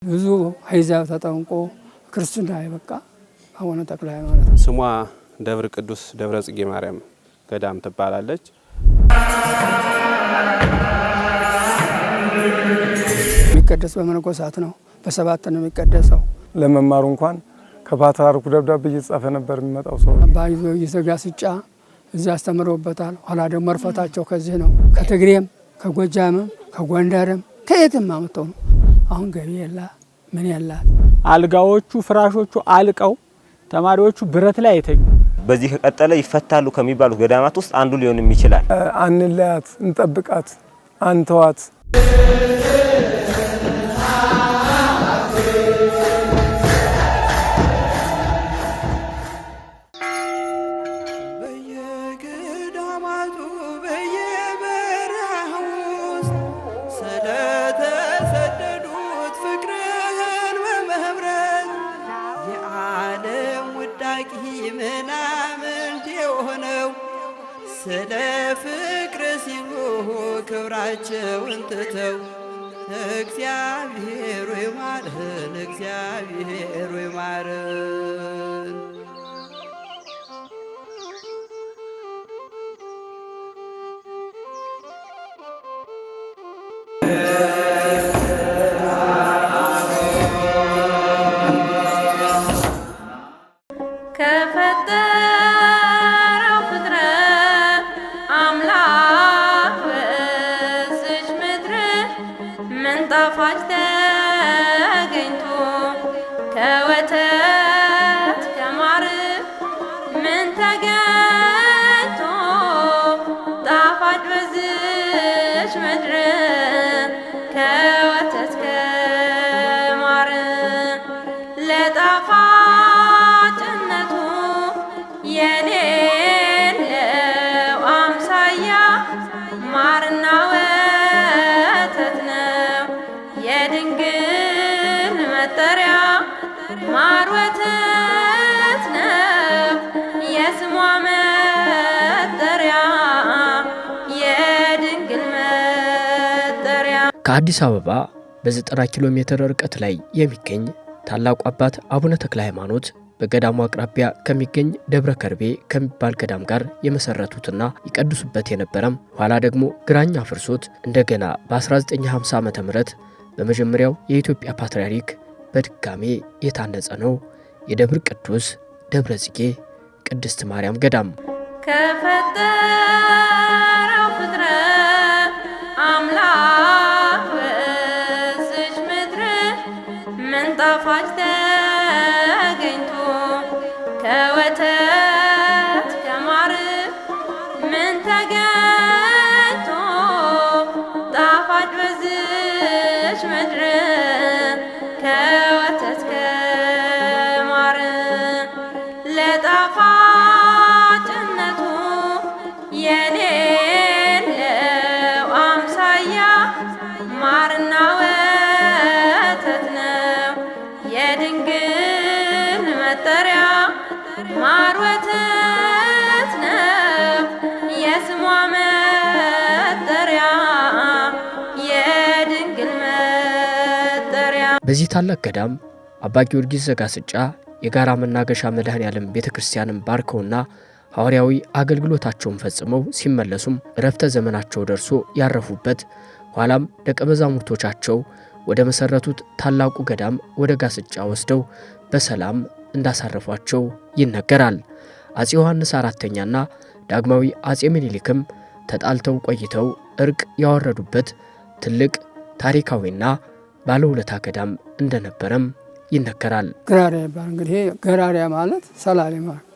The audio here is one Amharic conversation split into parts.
ብዙ አይዛብ ተጠንቆ ክርስትና አይበቃ አቡነ ተክለ ሃይማኖት ስሟ ደብረ ቅዱስ ደብረ ጽጌ ማርያም ገዳም ትባላለች። የሚቀደስ በመነኮሳት ነው። በሰባት ነው የሚቀደሰው። ለመማሩ እንኳን ከፓትርያርኩ ደብዳቤ እየጻፈ ነበር የሚመጣው ሰው። ባይዞ ይዘጋስጫ እዛ አስተምረውበታል። ኋላ ደግሞ መርፈታቸው ከዚህ ነው። ከትግሬም ከጎጃምም ከጎንደርም ከየትም አመጣው ነው። አሁን ገቢ የላ ምን ያላት አልጋዎቹ ፍራሾቹ አልቀው ተማሪዎቹ ብረት ላይ አይተኙ። በዚህ ከቀጠለ ይፈታሉ ከሚባሉ ገዳማት ውስጥ አንዱ ሊሆንም ይችላል። አንለያት፣ እንጠብቃት፣ አንተዋት። ስለ ፍቅር ሲሉ ክብራቸውን ትተው እግዚአብሔር ይማረን፣ እግዚአብሔር ይማረን። ጣፋጭ ተገኝቶ ከወተት ከማር ምን ተገኝቶ ጣፋጭ በዝች ምድር ከወተት ከማር ለጣፋጭነቱ የሌለው አምሳያ ማርና ወተት ነው የድንግል መጠሪያ ማር ወተት ነው የስሟ መጠሪያ የድንግል መጠሪያ። ከአዲስ አበባ በ90 ኪሎ ሜትር ርቀት ላይ የሚገኝ ታላቁ አባት አቡነ ተክለ ሃይማኖት በገዳሙ አቅራቢያ ከሚገኝ ደብረ ከርቤ ከሚባል ገዳም ጋር የመሰረቱትና ይቀድሱበት የነበረም ኋላ ደግሞ ግራኝ አፍርሶት እንደገና በ1950 ዓ.ም በመጀመሪያው የኢትዮጵያ ፓትርያርክ በድጋሜ የታነጸ ነው የደብረ ቅዱስ ደብረ ጽጌ ቅድስት ማርያም ገዳም። ከፈጠረው ፍጥረት አምላክ በዚች ምድር ምን ጣፋጭ ተገኝቶ ከወተት ከማር ምን ተገኝቶ ጣፋጭ በዚች ምድር ከወተት ከማር ለጣፋጭነቱ የሌለው አምሳያ ማርና ወተት ነው የድንግል መጠሪያ ማር ወተት ነው የስሟ መጠሪያ የድንግል መጠሪያ። በዚህ ታላቅ ገዳም አባ ጊዮርጊስ ዘጋስጫ የጋራ መናገሻ መድኃኔዓለም ቤተክርስቲያንን ባርከውና ሐዋርያዊ አገልግሎታቸውን ፈጽመው ሲመለሱም ዕረፍተ ዘመናቸው ደርሶ ያረፉበት ኋላም ደቀ መዛሙርቶቻቸው ወደ መሰረቱት ታላቁ ገዳም ወደ ጋስጫ ወስደው በሰላም እንዳሳረፏቸው ይነገራል። አፄ ዮሐንስ አራተኛና ዳግማዊ አፄ ምኒልክም ተጣልተው ቆይተው እርቅ ያወረዱበት ትልቅ ታሪካዊና ባለውለታ ገዳም እንደነበረም ይነገራል። ግራሪያ ይባላል። እንግዲህ ግራሪያ ማለት ሰላሌ ማለት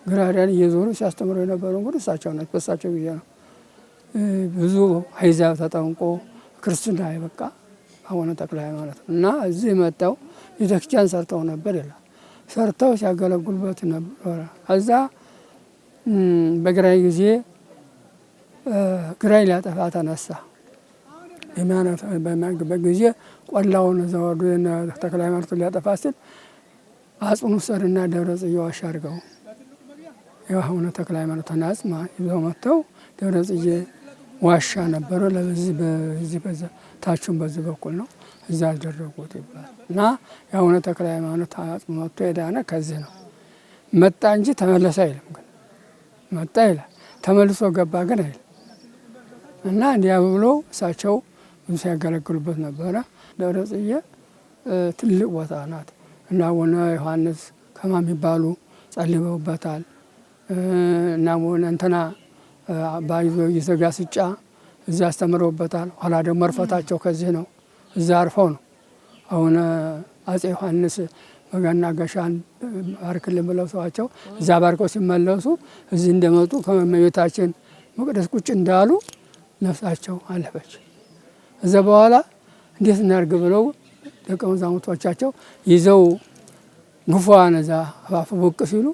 ግራሪያን እየዞሩ ሲያስተምሩ የነበሩ እንግዲህ እሳቸው ናቸው። በእሳቸው ጊዜ ነው ብዙ አይዛብ ተጠንቆ ክርስትና አይበቃ አቡነ ተክለ ሃይማኖት እና እዚህ መጣው ቤተክርስቲያን ሰርተው ነበር ይላል። ሰርተው ሲያገለግሉበት ነበር። ከዛ በግራኝ ጊዜ ግራኝ ሊያጠፋ ተነሳ። በሚያንግበት ጊዜ ቆላውን ዘወርዶ ተክለ ሃይማኖት ሊያጠፋ ሲል አጽሙ ሰድና ደብረ ጽጌ ዋሻ አድርገው አቡነ ተክለ ሃይማኖትን አጽማ ይዘው መጥተው ደብረ ጽጌ ዋሻ ነበረ። ለዚህ በዚህ በዛ ታቹን በዚህ በኩል ነው። እዛ አደረጉት ይባላል። እና የአቡነ ተክለ ሃይማኖት አጽም መጥቶ የዳነ ከዚህ ነው። መጣ እንጂ ተመለሰ አይልም። ግን መጣ ይላል፣ ተመልሶ ገባ ግን አይልም። እና እንዲያ ብሎ እሳቸው ብዙ ሲያገለግሉበት ነበረ። ደብረ ጽጌ ትልቅ ቦታ ናት እና አቡነ ዮሐንስ ከማ የሚባሉ ጸልበውበታል። እና አቡነ እንትና አባ ዘጋስጫ እዚያ አስተምረውበታል። ኋላ ደግሞ እርፈታቸው ከዚህ ነው። እዛ አርፈው ነው አቡነ አጼ ዮሐንስ በጋና ገሻን ባርክልን ብለው ሰዋቸው እዛ ባርከው ሲመለሱ እዚህ እንደመጡ ከእመቤታችን መቅደስ ቁጭ እንዳሉ ነፍሳቸው አለፈች። እዛ በኋላ እንዴት እናድርግ ብለው ደቀ መዛሙርቶቻቸው ይዘው ጉፏን እዛ አፋፍ ቦቅ ሲሉ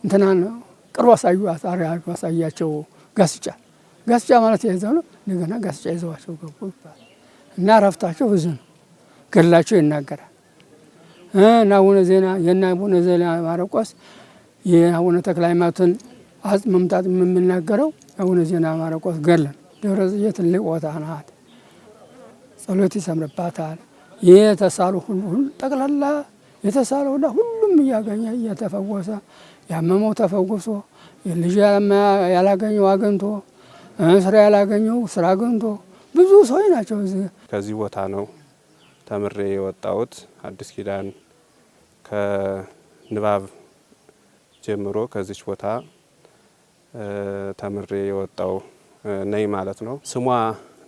እንትናን ቅርብ አሳያቸው ጋስጫ ማለት የያዛሉ። እንደገና ጋስጫ ይዘዋቸው ገቡ ይባላል። እና ረፍታቸው ብዙ ነው። ገድላቸው ይናገራል። እና አቡነ ዜና ማርቆስ የአቡነ ተክለ ሃይማኖትን አጽም መምጣት የምናገረው የአቡነ ዜና ማርቆስ ገድል ነው። ደብረ ጽጌ ትልቅ ቦታ ናት። ጸሎት ይሰምርባታል። የተሳሉ ሁሉ ጠቅላላ የተሳለ ሁላ ሁሉም እያገኘ እየተፈወሰ ያመመው ተፈውሶ ልጅ ያላገኘው አግኝቶ ስራ ያላገኘው ስራ አግኝቶ ብዙ ሰዎች ናቸው። ከዚህ ቦታ ነው ተምሬ የወጣሁት። አዲስ ኪዳን ከንባብ ጀምሮ ከዚች ቦታ ተምሬ የወጣው ነኝ ማለት ነው። ስሟ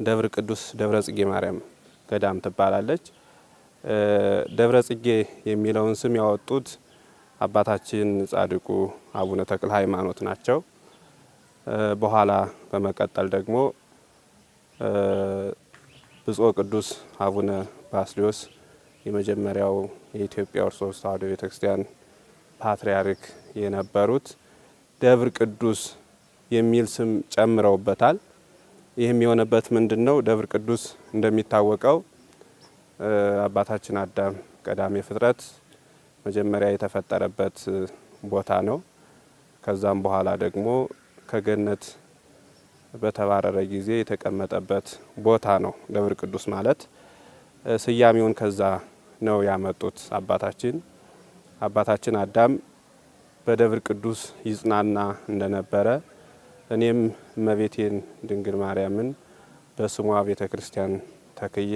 ደብረ ቅዱስ ደብረ ጽጌ ማርያም ገዳም ትባላለች። ደብረ ጽጌ የሚለውን ስም ያወጡት አባታችን ጻድቁ አቡነ ተክለ ሃይማኖት ናቸው። በኋላ በመቀጠል ደግሞ ብፁዕ ቅዱስ አቡነ ባስልዮስ የመጀመሪያው የኢትዮጵያ ኦርቶዶክስ ተዋሕዶ ቤተክርስቲያን ፓትርያርክ የነበሩት ደብረ ቅዱስ የሚል ስም ጨምረውበታል። ይህም የሆነበት ምንድነው? ደብረ ቅዱስ እንደሚታወቀው አባታችን አዳም ቀዳሜ ፍጥረት መጀመሪያ የተፈጠረበት ቦታ ነው። ከዛም በኋላ ደግሞ ከገነት በተባረረ ጊዜ የተቀመጠበት ቦታ ነው። ደብረ ቅዱስ ማለት ስያሜውን ከዛ ነው ያመጡት። አባታችን አዳም በደብረ ቅዱስ ይጽናና እንደነበረ እኔም እመቤቴን ድንግል ማርያምን በስሟ ቤተ ክርስቲያን ተክዬ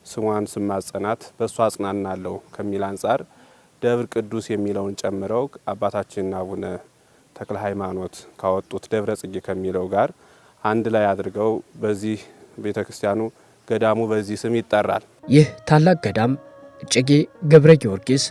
ስሟን ስማጸናት በእሷ አጽናናለሁ ከሚል አንጻር ደብረ ቅዱስ የሚለውን ጨምረው አባታችን አቡነ ተክለ ሃይማኖት ካወጡት ደብረ ጽጌ ከሚለው ጋር አንድ ላይ አድርገው በዚህ ቤተ ክርስቲያኑ ገዳሙ በዚህ ስም ይጠራል። ይህ ታላቅ ገዳም እጨጌ ገብረ ጊዮርጊስ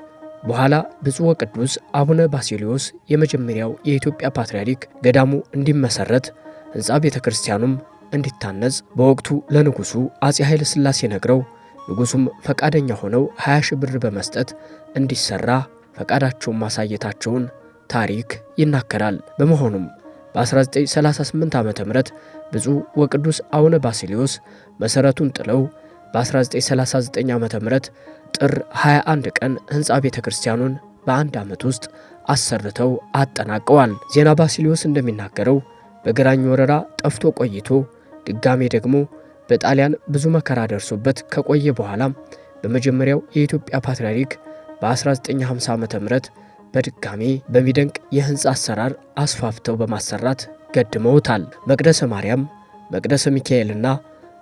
በኋላ ብፁዕ ወቅዱስ አቡነ ባስልዮስ የመጀመሪያው የኢትዮጵያ ፓትርያርክ ገዳሙ እንዲመሰረት ሕንፃ ቤተ ክርስቲያኑም እንዲታነጽ በወቅቱ ለንጉሱ አጼ ኃይለ ሥላሴ ነግረው ንጉሱም ፈቃደኛ ሆነው 20 ሺህ ብር በመስጠት እንዲሰራ ፈቃዳቸውን ማሳየታቸውን ታሪክ ይናገራል። በመሆኑም በ1938 ዓመተ ምህረት ብፁዕ ወቅዱስ አቡነ ባስልዮስ መሰረቱን ጥለው በ1939 ዓመተ ምህረት ጥር 21 ቀን ሕንፃ ቤተ ክርስቲያኑን በአንድ ዓመት ውስጥ አሰርተው አጠናቀዋል። ዜና ባስልዮስ እንደሚናገረው በግራኝ ወረራ ጠፍቶ ቆይቶ ድጋሜ ደግሞ በጣሊያን ብዙ መከራ ደርሶበት ከቆየ በኋላ በመጀመሪያው የኢትዮጵያ ፓትርያርክ በ1950 ዓመተ ምህረት በድጋሜ በሚደንቅ የሕንፃ አሰራር አስፋፍተው በማሰራት ገድመውታል። መቅደሰ ማርያም፣ መቅደሰ ሚካኤልና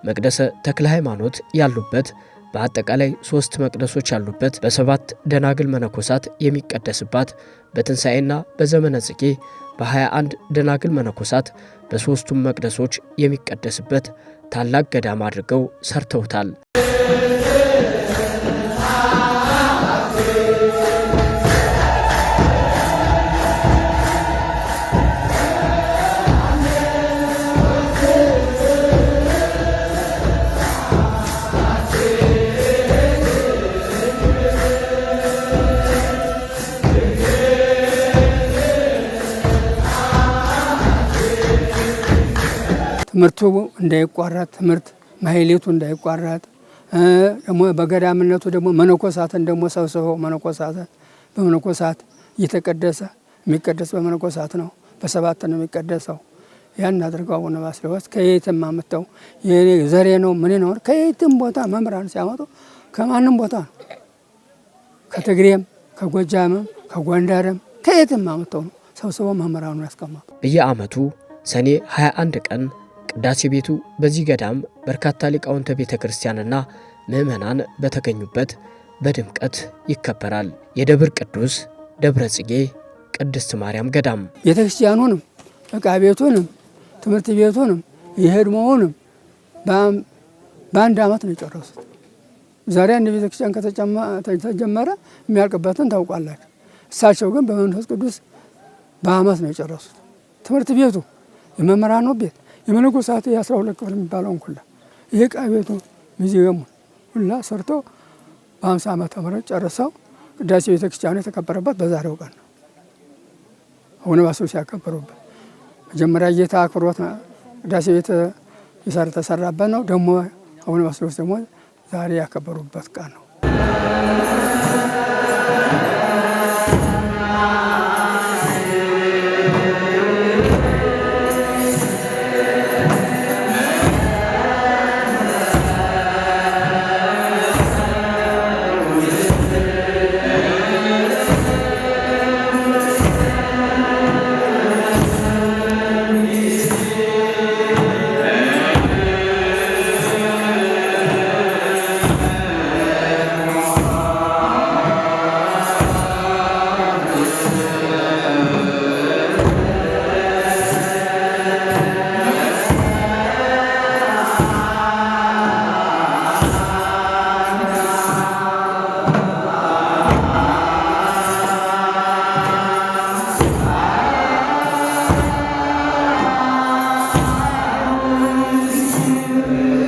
መቅደሰ ተክለ ሃይማኖት ያሉበት በአጠቃላይ 3 መቅደሶች ያሉበት በ7 ደናግል መነኮሳት የሚቀደስባት በትንሣኤና በዘመነ ጽጌ በ21 ደናግል መነኮሳት በ3ቱም መቅደሶች የሚቀደስበት ታላቅ ገዳም አድርገው ሰርተውታል። ትምህርቱ እንዳይቋረጥ ትምህርት ማህሌቱ እንዳይቋረጥ ደግሞ በገዳምነቱ ደግሞ መነኮሳትን ደግሞ ሰብስበው በመነኮሳት እየተቀደሰ የሚቀደስ በመነኮሳት ነው። በ7 ነው የሚቀደሰው። ያን አድርገው አቡነ ባስልዮስ ከየትም አመጣው የኔ ዘሬ ነው ምን ነው ከየትም ቦታ መምህራን ሲያመጡ ከማንም ቦታ ነው ከትግሬም ከጎጃምም ከጎንደርም ከየትም አመጣው ነው ሰብስበው መምህራኑን ያስቀመጡ። በየዓመቱ ሰኔ 21 ቀን ቅዳሴ ቤቱ በዚህ ገዳም በርካታ ሊቃውንተ ቤተ ክርስቲያንና ምዕመናን በተገኙበት በድምቀት ይከበራል። የደብር ቅዱስ ደብረ ጽጌ ቅድስት ማርያም ገዳም ቤተ ክርስቲያኑንም ዕቃ ቤቱንም ትምህርት ቤቱንም የሄድሞውንም በአንድ ዓመት ነው የጨረሱት። ዛሬ አንድ ቤተ ክርስቲያን ከተጀመረ የሚያልቅበትን ታውቃላችሁ። እሳቸው ግን በመንፈስ ቅዱስ በዓመት ነው የጨረሱት። ትምህርት ቤቱ የመምህራኑ ቤት የመነኮሳት የ12 ክፍል የሚባለውን ሁላ ይሄ ዕቃ ቤቱ ሙዚየሙን ሁላ ሰርተው በ50 ዓመተ ምህረት ጨርሰው ቅዳሴ ቤተ ክርስቲያኑ የተከበረበት በዛሬው ቀን ነው። አቡነ ባስልዮስ ያከበሩበት መጀመሪያ ጌታ አክብሮት ቅዳሴ ቤት ተሰራበት ነው። ደግሞ አቡነ ባስልዮስ ደግሞ ዛሬ ያከበሩበት ቀን ነው።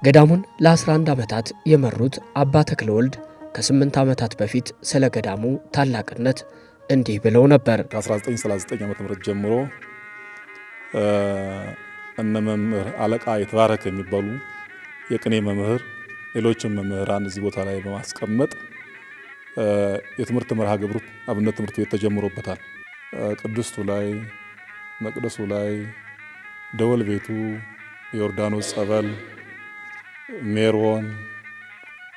ገዳሙን ለ11 ዓመታት የመሩት አባ ተክለ ወልድ ከ8 ዓመታት በፊት ስለ ገዳሙ ታላቅነት እንዲህ ብለው ነበር። ከ1939 ዓ.ም ጀምሮ እነ መምህር አለቃ የተባረከ የሚባሉ የቅኔ መምህር ሌሎችም መምህራን እዚህ ቦታ ላይ በማስቀመጥ የትምህርት መርሃ ግብሩ አብነት ትምህርት ቤት ተጀምሮበታል። ቅድስቱ ላይ፣ መቅደሱ ላይ፣ ደወል ቤቱ፣ የዮርዳኖስ ጸበል፣ ሜሮን፣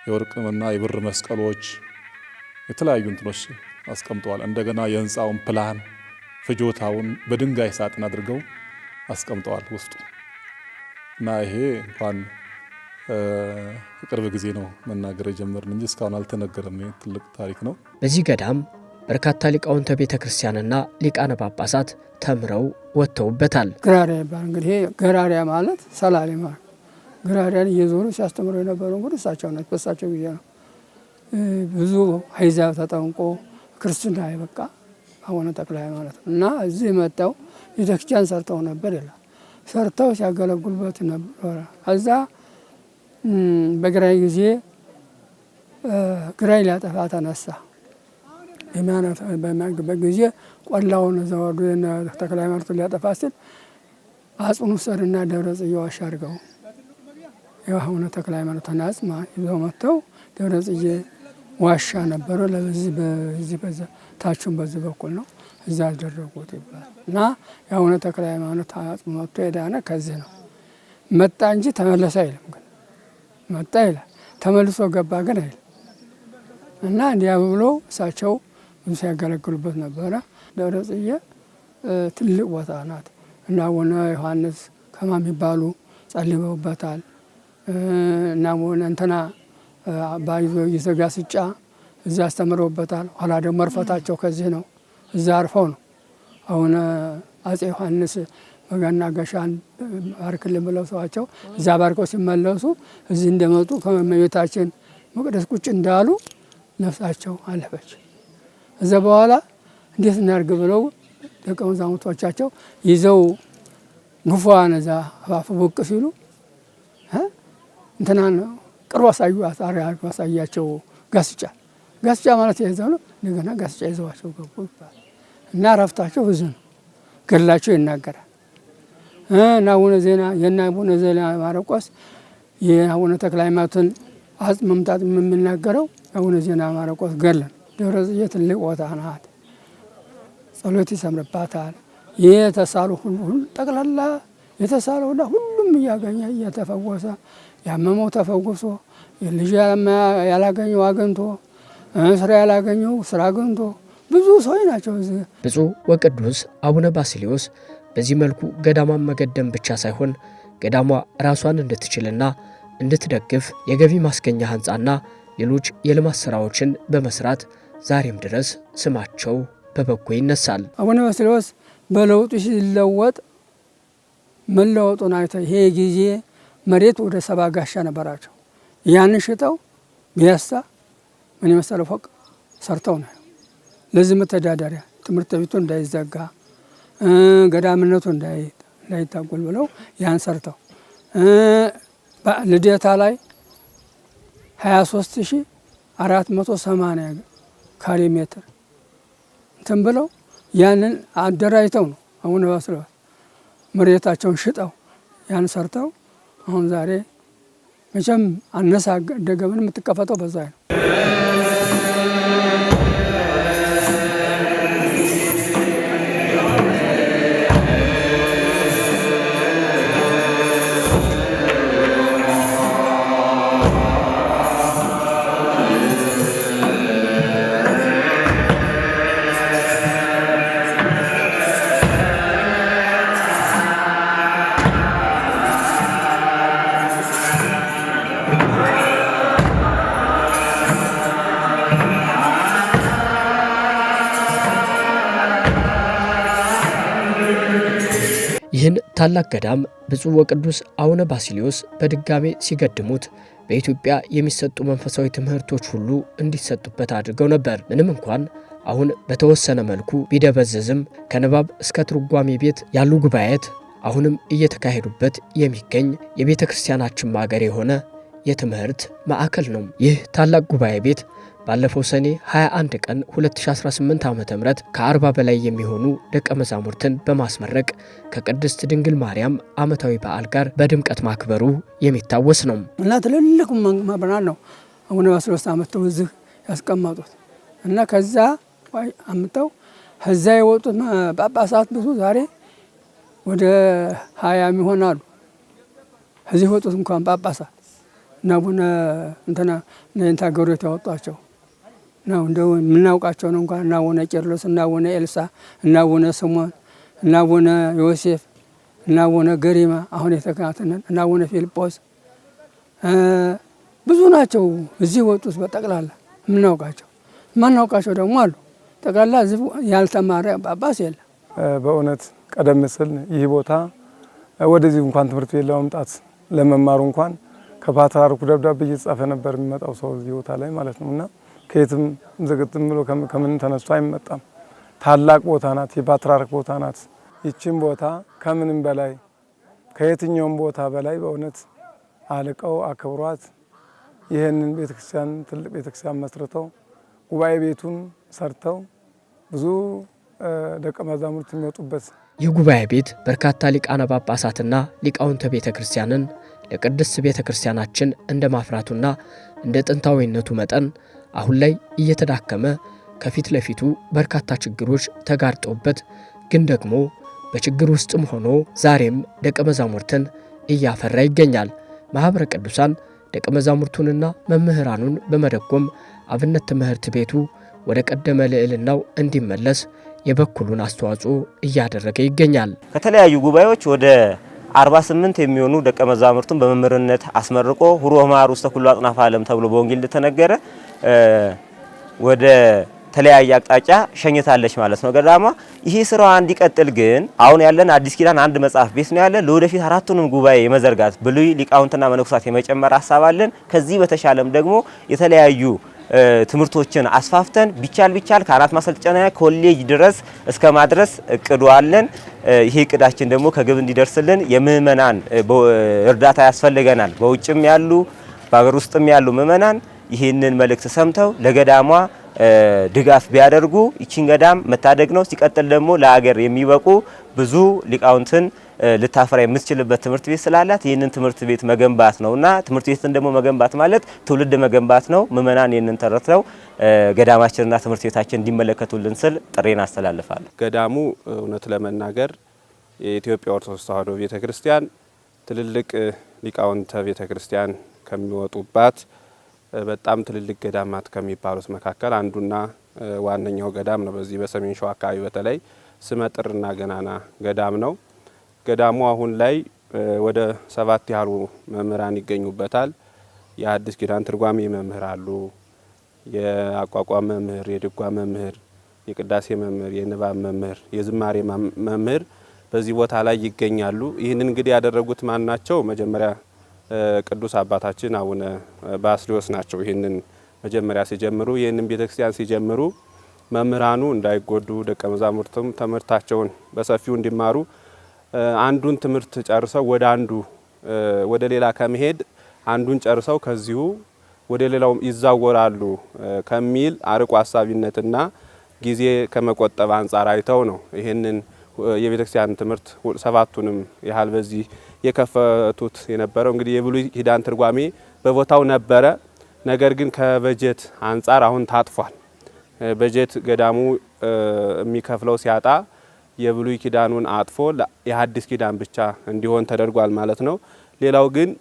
የወርቅና የብር መስቀሎች የተለያዩ እንትኖች አስቀምጠዋል። እንደገና የህንፃውን ፕላን ፍጆታውን በድንጋይ ሳጥን አድርገው አስቀምጠዋል ውስጡ እና ይሄ እንኳን ቅርብ ጊዜ ነው መናገር የጀመርን እንጂ እስካሁን አልተነገረም። ትልቅ ታሪክ ነው። በዚህ ገዳም በርካታ ሊቃውንተ ቤተ ክርስቲያንና ሊቃነ ጳጳሳት ተምረው ወጥተውበታል። ግራሪያ ይባላል። እንግዲህ ግራሪያ ማለት ሰላሌ ማለት ግራሪያን እየዞሩ ሲያስተምሩ የነበሩ እንግዲህ እሳቸው ናቸው። በእሳቸው ጊዜ ነው ብዙ አሕዛብ ተጠምቆ ክርስትና የበቃ አቡነ ተክለ ሃይማኖት ነው እና እዚህ መጥተው ቤተክርስቲያን ሰርተው ነበር ይላል። ሰርተው ሲያገለግሉበት ነበር። እዛ በግራኝ ጊዜ ግራኝ ሊያጠፋ ተነሳ። በሚያግበት ጊዜ ቆላውን ዘወዱ ተክለ ሃይማኖት ሊያጠፋ ሲል አጽኑ ሰድና ደብረ ጽጌ ዋሻ አድርገው የአቡነ ተክለ ሃይማኖትን አጽም ይዘው መጥተው ደብረ ጽጌ ዋሻ ነበረ። በዚህ ታቹን በዚህ በኩል ነው እዛ አደረጉት ይባላል እና የአቡነ ተክለ ሃይማኖት አጽም መጥቶ የዳነ ከዚህ ነው። መጣ እንጂ ተመለሰ አይልም። ግን መጣ ይላል፣ ተመልሶ ገባ ግን አይልም። እና እንዲያ ብሎ እሳቸው ብዙ ሲያገለግሉበት ነበረ። ደብረ ጽጌ ትልቅ ቦታ ናት እና አቡነ ዮሐንስ ከማ የሚባሉ ጸልየውበታል እና እንትና ባይዞ ይዘጋስጫ እዛ አስተምረውበታል። ኋላ ደግሞ እርፈታቸው ከዚህ ነው። እዛ አርፈው ነው አሁን አጼ ዮሐንስ በገና ገሻን ባርክልን ብለው ሰዋቸው እዛ ባርከው ሲመለሱ እዚህ እንደመጡ ከመቤታችን መቅደስ ቁጭ እንዳሉ ነፍሳቸው አለፈች። እዛ በኋላ እንዴት እናድርግ ብለው ደቀ መዛሙርቶቻቸው ይዘው ጉፏን እዛ አፋፍ ብቅ ሲሉ እንትናን ቅርብ አሳያቸው ጋስጫ ማለት ይዘው እንደገና ጋስጫ ይዘዋቸው ገቡ ይባላል እና ረፍታቸው ብዙ ነው። ገድላቸው ይናገራል እና አቡነ ዜና ማርቆስ የአቡነ ተክለ ሃይማኖትን አጽም መምጣት የምናገረው አቡነ ዜና ማርቆስ ገድል። ደብረ ጽጌ ትልቅ ቦታ ናት። ጸሎት ይሰምርባታል። የተሳሉ ሁሉ ጠቅላላ የተሳለውና ሁሉም እያገኘ እየተፈወሰ ያመመው ተፈውሶ ልጅ ያላገኘው አግኝቶ ስራ ያላገኘው ስራ አግኝቶ ብዙ ሰዎች ናቸው። ብፁዕ ወቅዱስ አቡነ ባስልዮስ በዚህ መልኩ ገዳሟን መገደም ብቻ ሳይሆን ገዳሟ ራሷን እንድትችልና እንድትደግፍ የገቢ ማስገኛ ህንጻና ሌሎች የልማት ስራዎችን በመስራት ዛሬም ድረስ ስማቸው በበጎ ይነሳል። አቡነ ባስልዮስ በለውጡ ሲለወጥ መለወጡን አይተው ይሄ ጊዜ መሬት ወደ 70 ጋሻ ነበራቸው። ያንን ሽጠው ቢያሳ ምን የመሰለ ፎቅ ሰርተው ነው ለዚህ መተዳደሪያ ትምህርት ቤቱ እንዳይዘጋ ገዳምነቱ እንዳይታጎል ብለው ያን ሰርተው ልደታ ላይ 23480 ካሬ ሜትር እንትን ብለው ያንን አደራጅተው ነው አቡነ ባስልዮስ መሬታቸውን ሽጠው ያን ሰርተው አሁን ዛሬ መቼም አነሳ ደገምን የምትከፈተው በዛ ነው። ይህን ታላቅ ገዳም ብፁዕ ወቅዱስ አቡነ ባስልዮስ በድጋሜ ሲገድሙት በኢትዮጵያ የሚሰጡ መንፈሳዊ ትምህርቶች ሁሉ እንዲሰጡበት አድርገው ነበር። ምንም እንኳን አሁን በተወሰነ መልኩ ቢደበዘዝም ከንባብ እስከ ትርጓሜ ቤት ያሉ ጉባኤት አሁንም እየተካሄዱበት የሚገኝ የቤተ ክርስቲያናችን ማገር የሆነ የትምህርት ማዕከል ነው። ይህ ታላቅ ጉባኤ ቤት ባለፈው ሰኔ 21 ቀን 2018 ዓ.ም ከ40 በላይ የሚሆኑ ደቀ መዛሙርትን በማስመረቅ ከቅድስት ድንግል ማርያም ዓመታዊ በዓል ጋር በድምቀት ማክበሩ የሚታወስ ነው እና ትልልቅ መምህራን ነው አቡነ ባስልዮስ አመጣው እዚህ ያስቀመጡት እና ከዛ አመጣው ከዛ የወጡት ጳጳሳት ብዙ ዛሬ ወደ 20 ይሆናሉ። እዚህ ወጡት እንኳን ጳጳሳት እና አቡነ እንትና ታገሩት ያወጧቸው ነው እንደው የምናውቃቸው ነው እንኳን እና አቡነ ቄርሎስ እና አቡነ ኤልሳ እና አቡነ ስምዖን እና አቡነ ዮሴፍ እና አቡነ ገሪማ አሁን የተካተነ እና አቡነ ፊልጶስ ብዙ ናቸው። እዚህ ወጡት በጠቅላላ የምናውቃቸው ማናውቃቸው ደግሞ አሉ። ጠቅላላ እዚህ ያልተማረ ጳጳስ የለም። በእውነት ቀደም ሲል ይህ ቦታ ወደዚህ እንኳን ትምህርት ቤት ለማምጣት ለመማሩ እንኳን ከፓትርያርኩ ደብዳቤ እየተጻፈ ነበር የሚመጣው ሰው እዚህ ቦታ ላይ ማለት ነውና ከየትም ዝግጥም ብሎ ከምን ተነስቶ አይመጣም። ታላቅ ቦታ ናት፣ የፓትርያርክ ቦታ ናት። ይቺን ቦታ ከምንም በላይ ከየትኛውም ቦታ በላይ በእውነት አልቀው አክብሯት ይህንን ቤተክርስቲያን ትልቅ ቤተክርስቲያን መስርተው ጉባኤ ቤቱን ሰርተው ብዙ ደቀ መዛሙርት የሚወጡበት ይህ ጉባኤ ቤት በርካታ ሊቃነ ጳጳሳትና ሊቃውንተ ቤተ ክርስቲያንን ለቅድስት ቤተ ክርስቲያናችን እንደ ማፍራቱና እንደ ጥንታዊነቱ መጠን አሁን ላይ እየተዳከመ ከፊት ለፊቱ በርካታ ችግሮች ተጋርጦበት ግን ደግሞ በችግር ውስጥም ሆኖ ዛሬም ደቀ መዛሙርትን እያፈራ ይገኛል። ማኅበረ ቅዱሳን ደቀ መዛሙርቱንና መምህራኑን በመደጎም አብነት ትምህርት ቤቱ ወደ ቀደመ ልዕልናው እንዲመለስ የበኩሉን አስተዋጽኦ እያደረገ ይገኛል። ከተለያዩ ጉባኤዎች ወደ 48 የሚሆኑ ደቀ መዛሙርቱን በመምህርነት አስመርቆ ሁሩ ወመሃሩ ውስተ ኩሉ አጽናፈ ዓለም ተብሎ በወንጌል እንደተነገረ ወደ ተለያየ አቅጣጫ ሸኝታለች ማለት ነው ገዳማ። ይሄ ስራዋ እንዲቀጥል ግን አሁን ያለን አዲስ ኪዳን አንድ መጽሐፍ ቤት ነው ያለ። ለወደፊት አራቱንም ጉባኤ የመዘርጋት ብሉይ ሊቃውንትና መነኮሳት የመጨመር ሐሳብ አለን። ከዚህ በተሻለም ደግሞ የተለያዩ ትምህርቶችን አስፋፍተን ቢቻል ከአራት ማሰልጠኛ ኮሌጅ ድረስ እስከ ማድረስ እቅዱ አለን። ይሄ እቅዳችን ደግሞ ከግብ እንዲደርስልን የምእመናን እርዳታ ያስፈልገናል። በውጭም ያሉ በአገር ውስጥም ያሉ ምእመናን ይህንን መልእክት ሰምተው ለገዳሟ ድጋፍ ቢያደርጉ ይቺን ገዳም መታደግ ነው። ሲቀጥል ደግሞ ለሀገር የሚበቁ ብዙ ሊቃውንትን ልታፈራ የምትችልበት ትምህርት ቤት ስላላት ይህንን ትምህርት ቤት መገንባት ነውና ትምህርት ቤትን ደግሞ መገንባት ማለት ትውልድ መገንባት ነው። ምእመናን ይህንን ተረድተው ገዳማችንና ትምህርት ቤታችን እንዲመለከቱልን ስል ጥሬን አስተላልፋለሁ። ገዳሙ እውነት ለመናገር የኢትዮጵያ ኦርቶዶክስ ተዋሕዶ ቤተክርስቲያን ትልልቅ ሊቃውንተ ቤተክርስቲያን ከሚወጡባት በጣም ትልልቅ ገዳማት ከሚባሉት መካከል አንዱና ዋነኛው ገዳም ነው። በዚህ በሰሜን ሸዋ አካባቢ በተለይ ስመጥርና ገናና ገዳም ነው። ገዳሙ አሁን ላይ ወደ 7 ያህሉ መምህራን ይገኙበታል። የሐዲስ ኪዳን ትርጓሜ መምህር አሉ፣ የአቋቋም መምህር፣ የድጓ መምህር፣ የቅዳሴ መምህር፣ የንባብ መምህር፣ የዝማሬ መምህር በዚህ ቦታ ላይ ይገኛሉ። ይህንን እንግዲህ ያደረጉት ማን ናቸው? መጀመሪያ ቅዱስ አባታችን አቡነ ባስልዮስ ናቸው። ይህንን መጀመሪያ ሲጀምሩ ይህንን ቤተክርስቲያን ሲጀምሩ መምህራኑ እንዳይጎዱ ደቀ መዛሙርቱም ትምህርታቸውን በሰፊው እንዲማሩ አንዱን ትምህርት ጨርሰው ወደ አንዱ ወደ ሌላ ከመሄድ አንዱን ጨርሰው ከዚሁ ወደ ሌላው ይዛወራሉ ከሚል አርቆ ሀሳቢነትና ጊዜ ከመቆጠብ አንጻር አይተው ነው ይህንን የቤተክርስቲያን ትምህርት 7ቱንም ያህል በዚህ የከፈቱት የነበረው። እንግዲህ የብሉይ ኪዳን ትርጓሜ በቦታው ነበረ። ነገር ግን ከበጀት አንጻር አሁን ታጥፏል። በጀት ገዳሙ የሚከፍለው ሲያጣ የብሉይ ኪዳኑን አጥፎ የሐዲስ ኪዳን ብቻ እንዲሆን ተደርጓል ማለት ነው። ሌላው ግን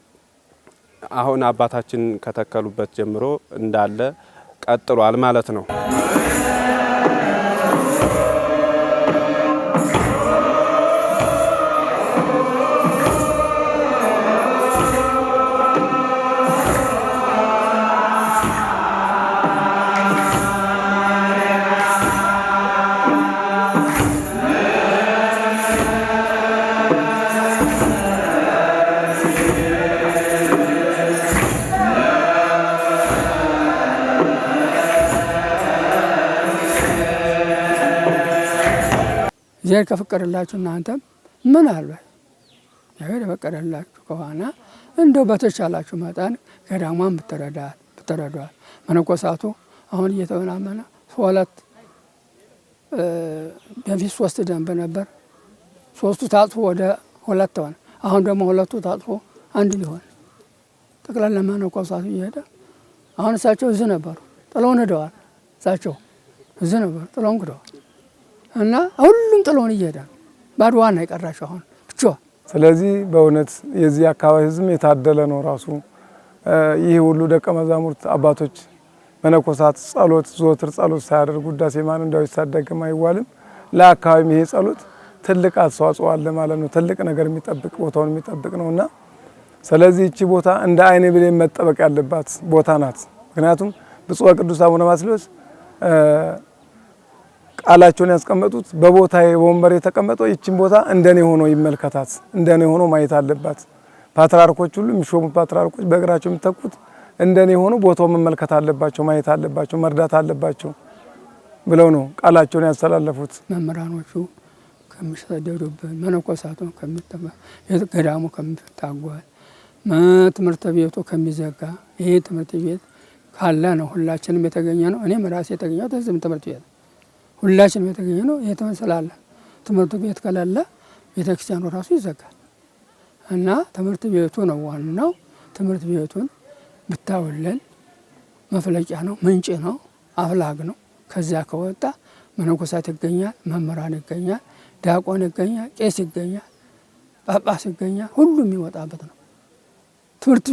አሁን አባታችን ከተከሉበት ጀምሮ እንዳለ ቀጥሏል ማለት ነው። እግዚአብሔር ከፈቀደላችሁ እናንተም ምን አልባት እግዚአብሔር የፈቀደላችሁ ከሆነ እንደው በተቻላችሁ መጠን ገዳሟን ብትረዷት። መነኮሳቱ አሁን እየተመናመነ 2 በፊት 3 ደንብ ነበር። 3ቱ ታጥፎ ወደ 2 ሆነ። አሁን ደግሞ 2ቱ ታጥፎ 1 ሊሆን ጠቅላላ መነኮሳቱ እየሄደ አሁን እሳቸው እዚህ ነበሩ፣ ጥለውን ሄደዋል። እሳቸው እዚህ ነበሩ፣ ጥለውን ሄደዋል። እና ሁሉም ጥሎን እየሄደ ባድዋና የቀራቸው አሁን ብቻ። ስለዚህ በእውነት የዚህ አካባቢ ሕዝብ የታደለ ነው። ራሱ ይህ ሁሉ ደቀ መዛሙርት አባቶች መነኮሳት ጸሎት ዘወትር ጸሎት ሳያደርጉ ውዳሴ ማርያም ዳዊት ሳይደገም አይዋልም። ለአካባቢ ይሄ ጸሎት ትልቅ አስተዋጽኦ አለ ማለት ነው። ትልቅ ነገር የሚጠብቅ ቦታውን የሚጠብቅ ነውና ስለዚህ እቺ ቦታ እንደ አይነ ብሌን መጠበቅ ያለባት ቦታ ናት። ምክንያቱም ብፁዕ ቅዱስ አቡነ ባስልዮስ ቃላቸውን ያስቀመጡት በቦታ በወንበር የተቀመጠው ይችን ቦታ እንደኔ ሆኖ ይመልከታት፣ እንደኔ ሆኖ ማየት አለባት። ፓትርያርኮች ሁሉ የሚሾሙት ፓትርያርኮች በእግራቸው የሚተኩት እንደኔ ሆኖ ቦታው መመልከት አለባቸው፣ ማየት አለባቸው፣ መርዳት አለባቸው ብለው ነው ቃላቸውን ያስተላለፉት። መምህራኖቹ ከሚሰደዱብን መነኮሳቱ ገዳሙ ከሚታጓል ትምህርት ቤቱ ከሚዘጋ ይሄ ትምህርት ቤት ካለ ነው ሁላችንም የተገኘ ነው። እኔም ራሴ የተገኘሁት እዚህ ትምህርት ቤት ሁላችንም የተገኘ ነው። ይሄ ትምህርት ስላለ ትምህርት ቤት ከሌለ ቤተክርስቲያኑ ራሱ ይዘጋል እና ትምህርት ቤቱ ነው ዋናው። ትምህርት ቤቱን ብታውለን መፍለቂያ ነው፣ ምንጭ ነው፣ አፍላግ ነው። ከዚያ ከወጣ መነኮሳት ይገኛል፣ መምህራን ይገኛል፣ ዲያቆን ይገኛል፣ ቄስ ይገኛል፣ ጳጳስ ይገኛል። ሁሉም የሚወጣበት ነው ትምህርት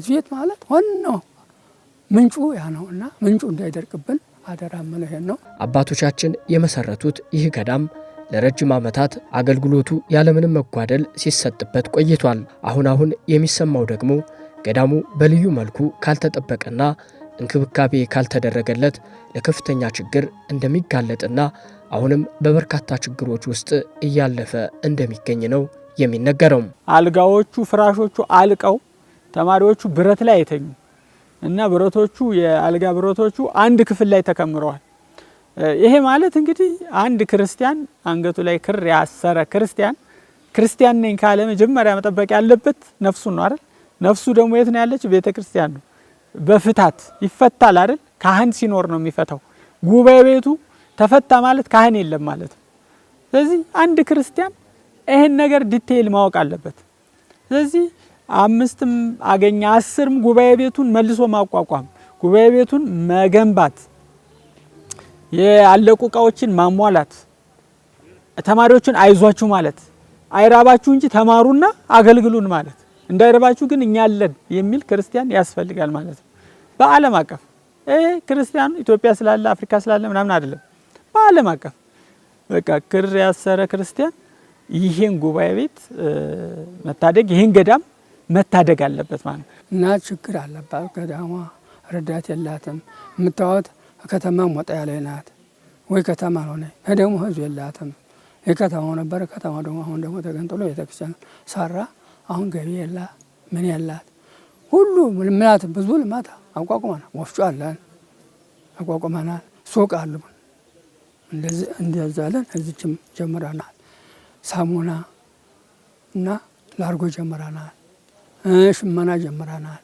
ቤት ማለት ዋናው ምንጩ ያ ነውና ምንጩ እንዳይደርቅብን አደራ መለሄን ነው። አባቶቻችን የመሰረቱት ይህ ገዳም ለረጅም ዓመታት አገልግሎቱ ያለምንም መጓደል ሲሰጥበት ቆይቷል። አሁን የሚሰማው ደግሞ ገዳሙ በልዩ መልኩ ካልተጠበቀና እንክብካቤ ካልተደረገለት ለከፍተኛ ችግር እንደሚጋለጥና አሁንም በበርካታ ችግሮች ውስጥ እያለፈ እንደሚገኝ ነው የሚነገረው። አልጋዎቹ ፍራሾቹ አልቀው ተማሪዎቹ ብረት ላይ አይተኙ እና ብረቶቹ የአልጋ ብረቶቹ አንድ ክፍል ላይ ተከምረዋል። ይሄ ማለት እንግዲህ አንድ ክርስቲያን አንገቱ ላይ ክር ያሰረ ክርስቲያን ነኝ ካለ መጀመሪያ መጠበቅ ያለበት ነፍሱን ነው አይደል? ነፍሱ ደግሞ የት ነው ያለች? ቤተ ክርስቲያን ነው። በፍታት ይፈታል አይደል? ካህን ሲኖር ነው የሚፈታው። ጉባኤ ቤቱ ተፈታ ማለት ካህን የለም ማለት ነው። ስለዚህ አንድ ክርስቲያን ይሄን ነገር ዲቴይል ማወቅ አለበት። ስለዚህ 5ም አገኘ 10ም ጉባኤ ቤቱን መልሶ ማቋቋም፣ ጉባኤ ቤቱን መገንባት፣ ያለቁ እቃዎችን ማሟላት ተማሪዎችን አይዟችሁ ማለት አይራባችሁ እንጂ ተማሩና አገልግሉን ማለት እንዳይረባችሁ ግን እኛ አለን የሚል ክርስቲያን ያስፈልጋል ማለት ነው። በዓለም አቀፍ ክርስቲያን ኢትዮጵያ ስላለ አፍሪካ ስላለ ምናምን አይደለም። በዓለም አቀፍ በቃ ክር ያሰረ ክርስቲያን ይሄን ጉባኤ ቤት መታደግ ይሄን ገዳም መታደግ አለበት ማለት ነው። እና ችግር አለባት ገዳሟ ረዳት የላትም። የምታወት ከተማ ወጣ ያለ ናት ወይ ከተማ ሆነ ደግሞ ህዝብ የላትም። የከተማው ነበር ከተማው ደግሞ አሁን ደግሞ ተገንጥሎ ቤተክርስቲያን ሰራ። አሁን ገቢ የላ ምን ያላት ሁሉ ልማት ብዙ ልማት አቋቁመናል። ወፍጮ አለን አቋቁመናል። ሱቅ አሉ እንደዛለን እዚችም ጀምረናል። ሳሙና እና ላርጎ ጀምረናል። ሽመና ጀምረናል።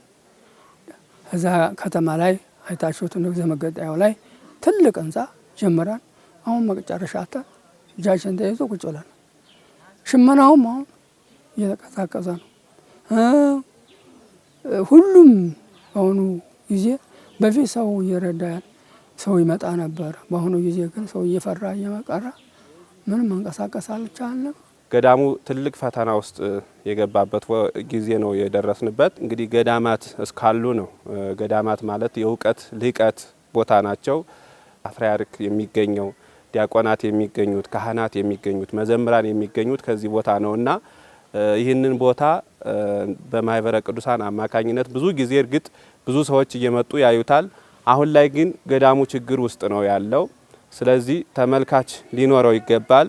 እዛ ከተማ ላይ አይታችሁት ንግዘ መገጣያው ላይ ትልቅ ህንጻ ጀምረን አሁን መጨረሻ አጣ እጃችን ተይዞ ቁጭ ብለን ሽመናውም አሁን እየተቀሳቀሰ ነው። ሁሉም አሁኑ ጊዜ በፊት ሰው እየረዳን ሰው ይመጣ ነበር። በአሁኑ ጊዜ ግን ሰው እየፈራ እየመቀረ ምንም መንቀሳቀስ አልቻለም። ገዳሙ ትልቅ ፈተና ውስጥ የገባበት ጊዜ ነው የደረስንበት። እንግዲህ ገዳማት እስካሉ ነው። ገዳማት ማለት የእውቀት ልህቀት ቦታ ናቸው። ፓትርያርክ የሚገኘው፣ ዲያቆናት የሚገኙት፣ ካህናት የሚገኙት፣ መዘምራን የሚገኙት ከዚህ ቦታ ነውና ይህንን ቦታ በማህበረ ቅዱሳን አማካኝነት ብዙ ጊዜ እርግጥ ብዙ ሰዎች እየመጡ ያዩታል። አሁን ላይ ግን ገዳሙ ችግር ውስጥ ነው ያለው። ስለዚህ ተመልካች ሊኖረው ይገባል።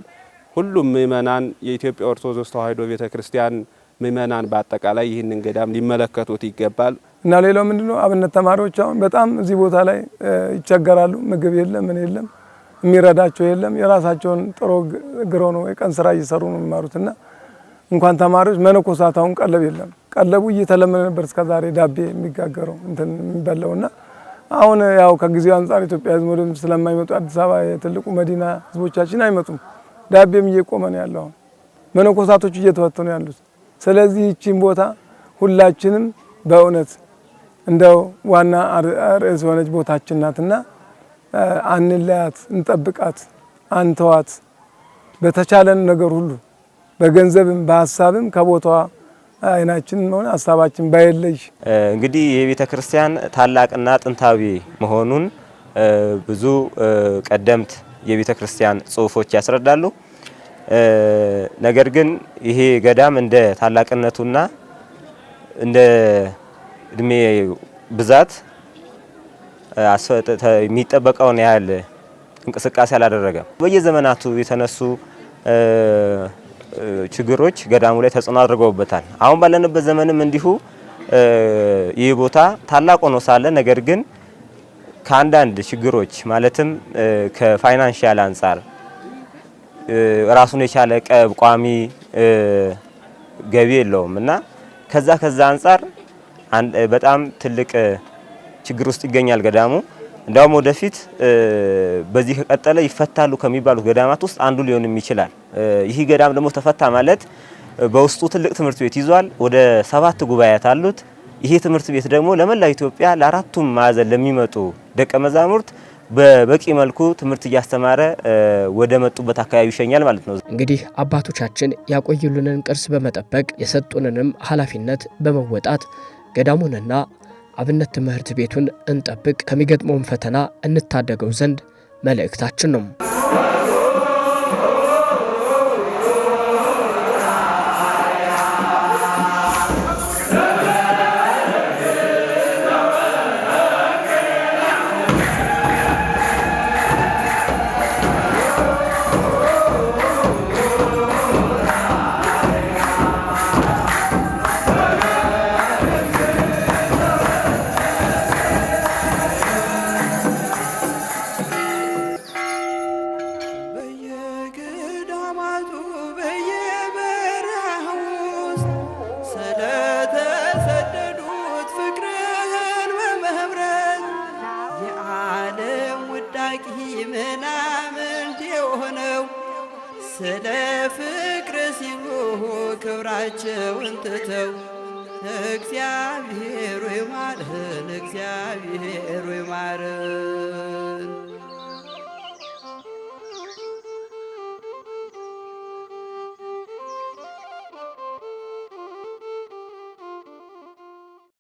ሁሉም ምእመናን የኢትዮጵያ ኦርቶዶክስ ተዋሕዶ ቤተክርስቲያን ምእመናን በአጠቃላይ ይህንን ገዳም ሊመለከቱት ይገባል። እና ሌላው ምንድነው አብነት ተማሪዎች አሁን በጣም እዚህ ቦታ ላይ ይቸገራሉ። ምግብ የለም ምን የለም የሚረዳቸው የለም። የራሳቸውን ጥሮ ግረው ነው የቀን ስራ እየሰሩ ነው የሚማሩትና እንኳን ተማሪዎች መነኮሳት አሁን ቀለብ የለም። ቀለቡ እየተለመደ ነበር እስከዛሬ ዳቤ የሚጋገረው እንትን የሚበላውና አሁን ያው ከጊዜው አንፃር ኢትዮጵያ ህዝብ ወደም ስለማይመጡ አዲስ አበባ የትልቁ መዲና ህዝቦቻችን አይመጡም። ዳቤም እየቆመ ነው ያለው። መነኮሳቶቹ እየተወተኑ ያሉት። ስለዚህ እቺን ቦታ ሁላችንም በእውነት እንደው ዋና ርዕስ የሆነች ቦታችን ናትና አንለያት፣ እንጠብቃት፣ አንተዋት። በተቻለን ነገር ሁሉ በገንዘብም በሀሳብም ከቦታዋ አይናችን ሆነ ሀሳባችን ባይለይ እንግዲህ የቤተ ክርስቲያን ታላቅና ጥንታዊ መሆኑን ብዙ ቀደምት የቤተ ክርስቲያን ጽሑፎች ያስረዳሉ። ነገር ግን ይሄ ገዳም እንደ ታላቅነቱና እንደ እድሜ ብዛት የሚጠበቀውን ያህል እንቅስቃሴ አላደረገም። በየዘመናቱ የተነሱ ችግሮች ገዳሙ ላይ ተጽዕኖ አድርገውበታል። አሁን ባለንበት ዘመንም እንዲሁ ይህ ቦታ ታላቅ ሆኖ ሳለ ነገር ግን ከአንዳንድ ችግሮች ማለትም ከፋይናንሻል አንጻር ራሱን የቻለ ቋሚ ገቢ የለውም እና ከዛ አንጻር በጣም ትልቅ ችግር ውስጥ ይገኛል ገዳሙ። እንዳውም ወደፊት በዚህ ከቀጠለ ይፈታሉ ከሚባሉት ገዳማት ውስጥ አንዱ ሊሆንም ይችላል። ይህ ገዳም ደግሞ ተፈታ ማለት በውስጡ ትልቅ ትምህርት ቤት ይዟል። ወደ 7 ጉባኤያት አሉት። ይሄ ትምህርት ቤት ደግሞ ለመላው ኢትዮጵያ ለአራቱም ማዕዘን ለሚመጡ ደቀ መዛሙርት በበቂ መልኩ ትምህርት እያስተማረ ወደ መጡበት አካባቢ ይሸኛል ማለት ነው። እንግዲህ አባቶቻችን ያቆዩልንን ቅርስ በመጠበቅ የሰጡንንም ኃላፊነት በመወጣት ገዳሙንና አብነት ትምህርት ቤቱን እንጠብቅ፣ ከሚገጥመውን ፈተና እንታደገው ዘንድ መልእክታችን ነው። ስለ ፍቅር ሲሉ ክብራቸውን ትተው እግዚአብሔር ወይ ማረን፣ እግዚአብሔር ወይ ማረን።